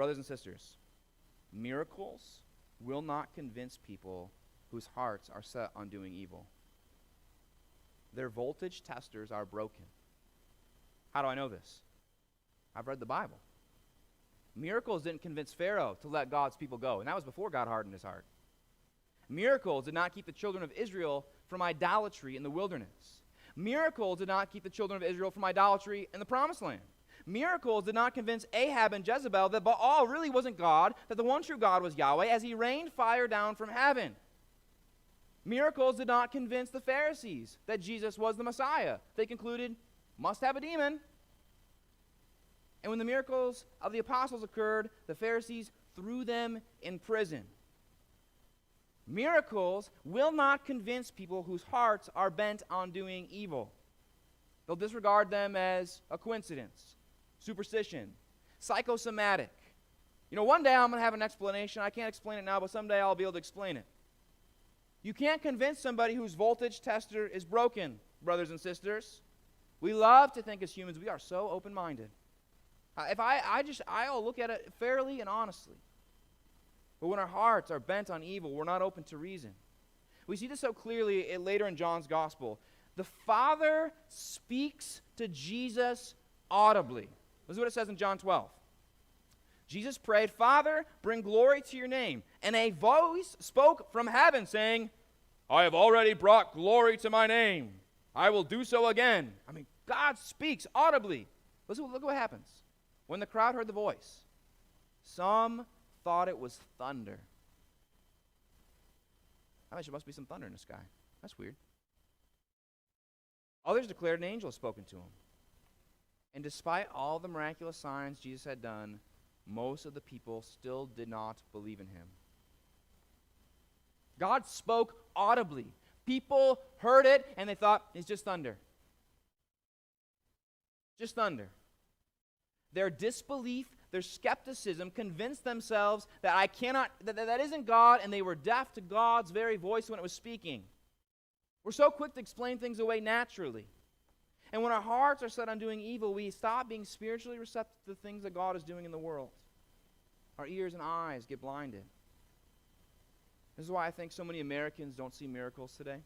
Brothers and sisters, miracles will not convince people whose hearts are set on doing evil. Their voltage testers are broken. How do I know this? I've read the Bible. Miracles didn't convince Pharaoh to let God's people go, and that was before God hardened his heart. Miracles did not keep the children of Israel from idolatry in the wilderness. Miracles did not keep the children of Israel from idolatry in the promised land. Miracles did not convince Ahab and Jezebel that Baal really wasn't God, that the one true God was Yahweh, as he rained fire down from heaven. Miracles did not convince the Pharisees that Jesus was the Messiah. They concluded, must have a demon. And when the miracles of the apostles occurred, the Pharisees threw them in prison. Miracles will not convince people whose hearts are bent on doing evil. They'll disregard them as a coincidence, superstition, psychosomatic. One day I'm going to have an explanation. I can't explain it now, but someday I'll be able to explain it. You can't convince somebody whose voltage tester is broken, brothers and sisters. We love to think as humans we are so open-minded. I'll look at it fairly and honestly. But when our hearts are bent on evil, we're not open to reason. We see this so clearly later in John's gospel. The Father speaks to Jesus audibly. This is what it says in John 12. Jesus prayed, "Father, bring glory to your name." And a voice spoke from heaven saying, "I have already brought glory to my name. I will do so again." God speaks audibly. Look what happens. When the crowd heard the voice, some thought it was thunder. There must be some thunder in the sky. That's weird. Others declared an angel had spoken to him. And despite all the miraculous signs Jesus had done, most of the people still did not believe in him. God spoke audibly. People heard it and they thought, it's just thunder. Just thunder. Their disbelief, their skepticism convinced themselves that that isn't God, and they were deaf to God's very voice when it was speaking. We're so quick to explain things away naturally. And when our hearts are set on doing evil, we stop being spiritually receptive to the things that God is doing in the world. Our ears and eyes get blinded. This is why I think so many Americans don't see miracles today.